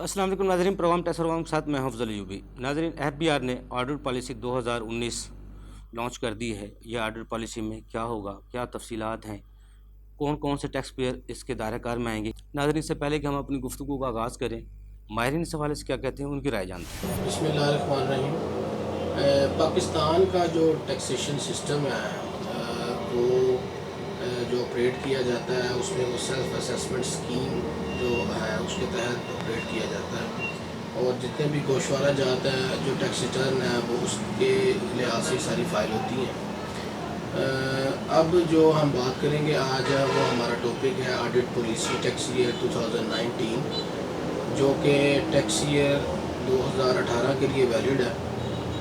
अस्सलाम वालेकुम नाज़रीन, प्रोग्राम टैक्स प्रोग्राम के साथ मैं हफ्ज़ल अयूबी। नाज़रीन, एफबीआर ने ऑडिट पॉलिसी 2019 लॉन्च कर दी है। यह ऑडिट पॉलिसी में क्या होगा, क्या तफसीलात हैं, कौन कौन से टैक्स पेयर इसके दायरे कार में आएंगे। नाज़रीन, इससे पहले कि हम अपनी गुफ्तगू का आगाज़ करें, माहिरीन इस हवाले से क्या कहते हैं, उनकी राय जानते हैं। बिस्मिल्लाहिर्रहमानिर्रहीम। पाकिस्तान का जो टैक्सेशन सिस्टम है वो जो ऑपरेट किया जाता है उसमें वो सेल्फ असेसमेंट स्कीम जो है उसके तहत ऑपरेट किया जाता है, और जितने भी गोशवारा जाते हैं जो टैक्स रिटर्न है वो उसके लिहाज से सारी फाइल होती हैं। अब जो हम बात करेंगे आज वो हमारा टॉपिक है ऑडिट पॉलिसी टैक्स ईयर 2019, जो कि टैक्स ईयर 2018 के लिए वैलिड है।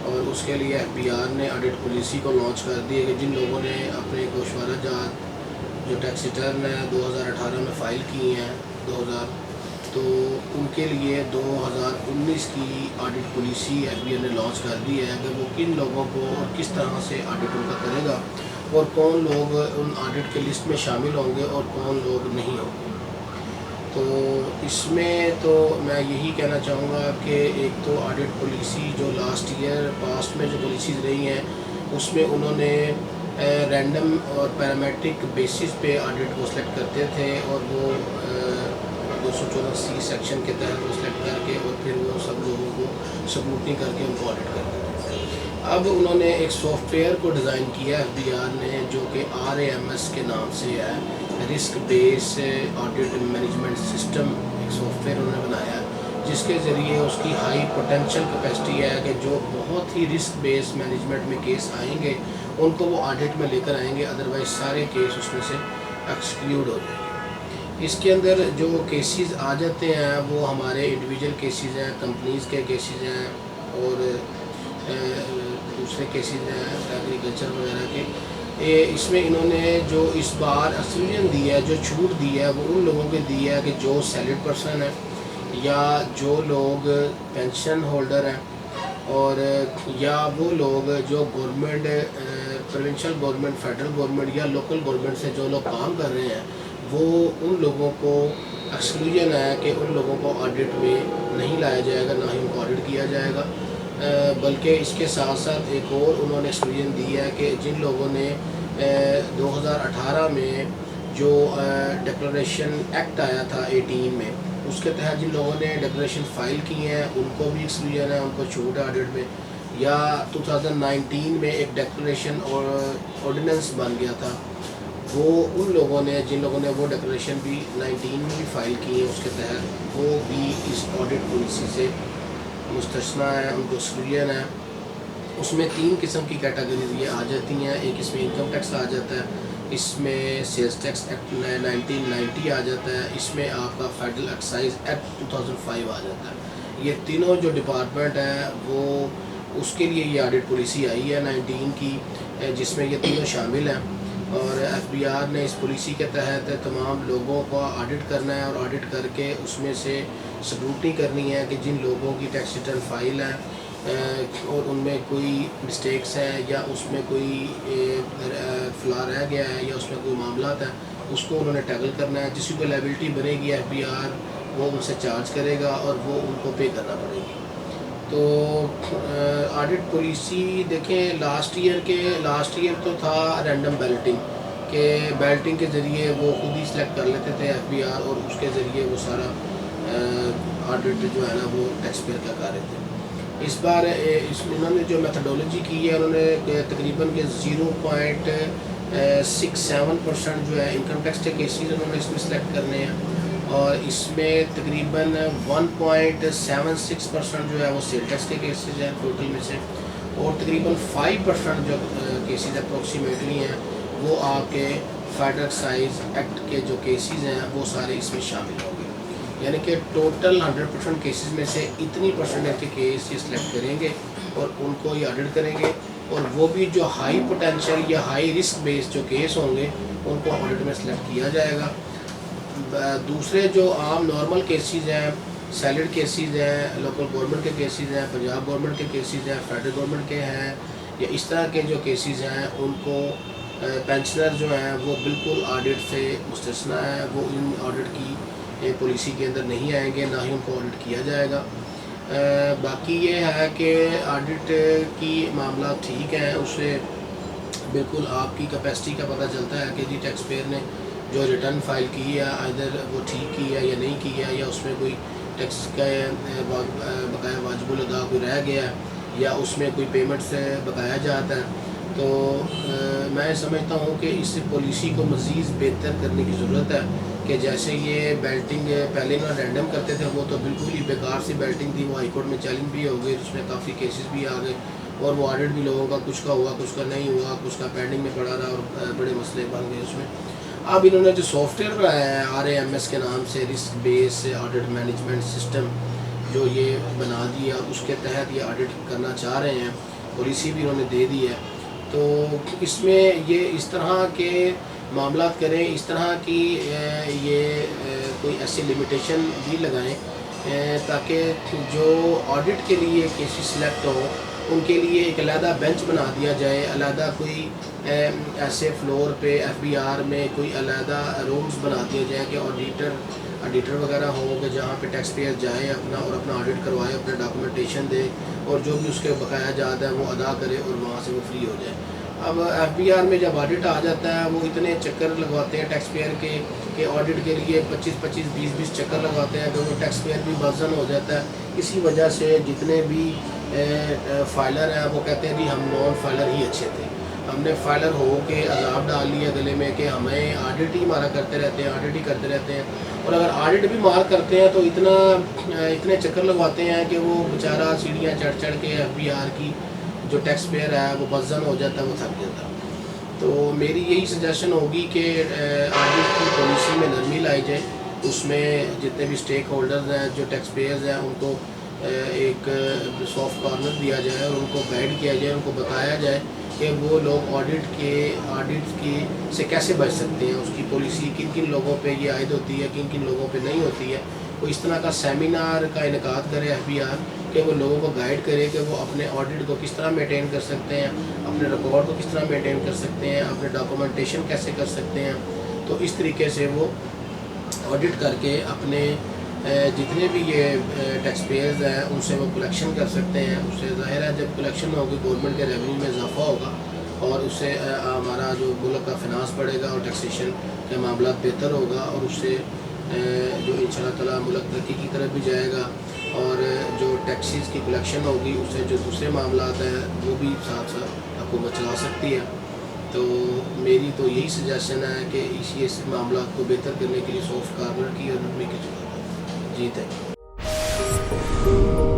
और उसके लिए एफबीआर ने ऑडिट पॉलिसी को लॉन्च कर दी है कि जिन लोगों ने अपने गोशवारा जात जो टैक्स रिटर्न है 2018 में फ़ाइल की हैं 2000, तो उनके लिए 2019 की ऑडिट पॉलिसी एफबीआर ने लॉन्च कर दी है कि वो किन लोगों को और किस तरह से ऑडिट उनका करेगा और कौन लोग उन ऑडिट के लिस्ट में शामिल होंगे और कौन लोग नहीं होंगे। तो इसमें तो मैं यही कहना चाहूँगा कि एक तो ऑडिट पॉलिसी जो लास्ट ईयर पास्ट में जो पॉलिसीज़ रही हैं उसमें उन्होंने रैंडम और पैरामेट्रिक बेसिस पे ऑडिट को सिलेक्ट करते थे, और वो 214C सेक्शन के तहत वो सिलेक्ट करके और फिर वो सब लोगों को स्क्रूटनी करके उनको ऑडिट करते थे। अब उन्होंने एक सॉफ्टवेयर को डिज़ाइन किया एफबीआर ने जो कि RAMS के नाम से है, risk base audit management system. एक सॉफ्टवेयर उन्होंने बनाया है जिसके ज़रिए उसकी हाई पोटेंशियल कैपेसिटी है कि जो बहुत ही रिस्क बेस मैनेजमेंट में केस आएंगे उनको वो ऑडिट में लेकर आएंगे, अदरवाइज सारे केस उसमें से एक्सक्लूड हो जाएंगे। इसके अंदर जो केसेस आ जाते हैं वो हमारे इंडिविजुअल केसेस हैं, कंपनीज़ के केसेस हैं, और दूसरे केसेस हैं एग्रीकल्चर वगैरह के। इसमें इन्होंने जो इस बार एक्सक्लूजन दी है, जो छूट दी है, वो उन लोगों के दी है कि जो सैलरीड पर्सन है या जो लोग पेंशन होल्डर हैं, और या वो लोग जो government provincial government, federal government या लोकल गवर्नमेंट से जो लोग काम कर रहे हैं वो उन लोगों को एक्सक्लूजन है कि उन लोगों को ऑडिट में नहीं लाया जाएगा, ना ही उनको ऑडिट किया जाएगा। बल्कि इसके साथ साथ एक और उन्होंने एक्सक्लूजन दी है कि जिन लोगों ने 2018 में जो डिक्लेरेशन एक्ट आया था 18 में, उसके तहत जिन लोगों ने डिक्लेरेशन फ़ाइल की हैं उनको भी एक्सक्लूजन है, उनको छूट है ऑडिट में। या 2019 में एक डिक्लेरेशन और ऑर्डिनेंस बन गया था, वो उन लोगों ने जिन लोगों ने वो डिक्लेरेशन भी 19 में भी फ़ाइल की है उसके तहत वो भी इस ऑडिट पॉलिसी से मुस्तस्ना है, उनको एक्सक्लूजन है। उसमें 3 किस्म की कैटेगरीज ये आ जाती हैं। एक इसमें इनकम टैक्स आ जाता है, इसमें सेल्स टैक्स एक्ट 1990 आ जाता है, इसमें आपका फेडरल एक्साइज एक्ट 2005 आ जाता है। ये तीनों जो डिपार्टमेंट है वो उसके लिए ये ऑडिट पॉलिसी आई है 19 की, जिसमें ये तीनों शामिल हैं। और एफबीआर ने इस पॉलिसी के तहत तमाम लोगों का ऑडिट करना है, और ऑडिट करके उसमें से स्क्रूटनी करनी है कि जिन लोगों की टैक्स रिटर्न फाइल है और उनमें कोई मिस्टेक्स हैं या उसमें कोई फ्लॉ रह गया है या उसमें कोई मामला है, उसको उन्होंने टैकल करना है। जिसकी कोई लायबिलिटी बनेगी एफबीआर वो उनसे चार्ज करेगा और वो उनको पे करना पड़ेगी। तो ऑडिट पॉलिसी देखें, लास्ट ईयर तो था रैंडम बैलेटिंग के, बैलेटिंग के ज़रिए वो खुद ही सिलेक्ट कर लेते थे एफबीआर, और उसके ज़रिए वो सारा ऑडिट जो है ना वो टैक्स पेयर का कार्य थे। इस बार उन्होंने जो मेथडोलॉजी की है, उन्होंने तकरीबन के 0.67% जो है इनकम टैक्स के केसेस उन्होंने इसमें सेलेक्ट करने हैं, और इसमें तकरीबन 1.76% जो है वो सेल टैक्स के केसेस हैं टोटल में से, और तकरीबन 5% जो केसेस अप्रोक्सीमेटली हैं वो आपके फेडरल एक्साइज एक्ट के जो केसेस हैं वो सारे इसमें शामिल होंगे। यानी कि टोटल 100% केसेस में से इतनी परसेंटेज के केस ये सिलेक्ट करेंगे और उनको ये ऑडिट करेंगे, और वो भी जो हाई पोटेंशियल या हाई रिस्क बेस्ड जो केस होंगे उनको ऑडिट में सिलेक्ट किया जाएगा। दूसरे जो आम नॉर्मल केसेस हैं, सैलरीड केसेस हैं, लोकल गवर्नमेंट के केसेस हैं, पंजाब गवर्नमेंट के केसेस हैं, फेडरल गवर्नमेंट के हैं, या इस तरह के जो केसेस हैं उनको पेंशनर जो हैं वो बिल्कुल ऑडिट से मुस्तस्ना है, वो इन ऑडिट की یہ پالیسی کے اندر نہیں آئیں گے، نہ ہی ان کو آڈٹ کیا جائے گا۔ باقی یہ ہے کہ آڈٹ کی معاملات ٹھیک ہیں، اس سے بالکل آپ کی کیپیسٹی کا پتہ چلتا ہے کہ جی ٹیکس پیئر نے جو ریٹرن فائل کی ہے ادھر وہ ٹھیک کی ہے یا نہیں کی ہے، یا اس میں کوئی ٹیکس کا بقایا واجب الادا کوئی رہ گیا ہے، یا اس میں کوئی پیمنٹ سے بقایا جاتا ہے۔ تو میں سمجھتا ہوں کہ اس پالیسی کو مزید بہتر کرنے کی ضرورت ہے کہ جیسے یہ بیلٹنگ پہلے نا رینڈم کرتے تھے، وہ تو بالکل ہی بیکار سی بیلٹنگ تھی، وہ ہائی کورٹ میں چیلنج بھی ہو گئی، اس میں کافی کیسز بھی آ گئے، اور وہ آڈٹ بھی لوگوں کا کچھ کا ہوا کچھ کا نہیں ہوا، کچھ کا پینڈنگ میں پڑا رہا، اور بڑے مسئلے بن گئے اس میں۔ اب انہوں نے جو سافٹ ویئر بنایا ہے RAMS کے نام سے، رسک بیس آڈٹ مینجمنٹ سسٹم، جو یہ بنا دیا، اس کے تحت یہ آڈٹ کرنا چاہ رہے ہیں، پالیسی بھی انہوں نے دے دی ہے۔ تو اس میں یہ اس طرح کے معاملات کریں، اس طرح کی یہ کوئی ایسی لمیٹیشن بھی لگائیں تاکہ جو آڈٹ کے لیے کیسز سلیکٹ ہوں ان کے لیے ایک علیحدہ بینچ بنا دیا جائے، علیحدہ کوئی ایسے فلور پہ FBR میں کوئی علیحدہ رومز بنا دیا جائے کہ آڈیٹر وغیرہ ہوں کہ جہاں پہ ٹیکس پیئر جائے اپنا آڈٹ کروائے، اپنا ڈاکومنٹیشن دے، اور جو بھی اس کے بقایا جاتا ہے وہ ادا کرے، اور وہاں سے وہ فری ہو جائے۔ اب FBR میں جب آڈٹ آ جاتا ہے، وہ اتنے چکر لگواتے ہیں ٹیکس پیئر کے کہ آڈٹ کے لیے 25 20 چکر لگواتے ہیں کہ وہ ٹیکس پیئر بھی بزن ہو جاتا ہے۔ اسی وجہ سے جتنے بھی فائلر ہیں وہ کہتے ہیں جی ہم نان فائلر ہی اچھے تھے، ہم نے فائلر ہو کے عذاب ڈال لیا گلے میں کہ ہمیں آڈٹ ہی ہمارا کرتے رہتے ہیں، آڈٹ ہی کرتے رہتے ہیں، اور اگر آڈٹ بھی مار کرتے ہیں تو اتنے چکر لگواتے ہیں کہ وہ بیچارہ سیڑھیاں چڑھ کے FBR کی جو ٹیکس پیئر ہے وہ بزن ہو جاتا ہے، وہ تھک جاتا ہے۔ تو میری یہی سجیشن ہوگی کہ آڈٹ کی پالیسی میں نرمی لائی جائے، اس میں جتنے بھی اسٹیک ہولڈرز ہیں، جو ٹیکس پیئرز ہیں، ان کو ایک سافٹ کارنر دیا جائے، اور ان کو گائیڈ کیا جائے، ان کو بتایا جائے کہ وہ لوگ آڈٹ کی سے کیسے بچ سکتے ہیں، اس کی پالیسی کن کن لوگوں پہ یہ عائد ہوتی ہے، کن کن لوگوں پہ نہیں ہوتی ہے۔ وہ اس طرح کا سیمینار کا انعقاد کرے FBR کہ وہ لوگوں کو گائیڈ کرے کہ وہ اپنے آڈٹ کو کس طرح مینٹین کر سکتے ہیں، اپنے ریکارڈ کو کس طرح مینٹین کر سکتے ہیں، اپنے ڈاکومنٹیشن کیسے کر سکتے ہیں۔ تو اس طریقے سے وہ آڈٹ کر کے اپنے جتنے بھی یہ ٹیکس پیئرز ہیں ان سے وہ کلیکشن کر سکتے ہیں۔ اس سے ظاہر ہے جب کلیکشن ہوگی گورنمنٹ کے ریونیو میں اضافہ ہوگا، اور اس سے ہمارا جو ملک کا فنانس بڑھے گا، اور ٹیکسیشن کے معاملات بہتر ہوگا، اور اس سے جو انشاءاللہ تعالیٰ ملک ترقی کی طرف بھی جائے گا، اور جو ٹیکسیز کی کلیکشن ہوگی اس سے جو دوسرے معاملات ہیں وہ بھی ساتھ ساتھ حکومت چلا سکتی ہے۔ تو میری تو یہی سجیشن ہے کہ اس معاملات کو بہتر کرنے کے لیے سافٹ کارنر کی اور نرمی کی ضرورت ہے۔ جی تھینک یو۔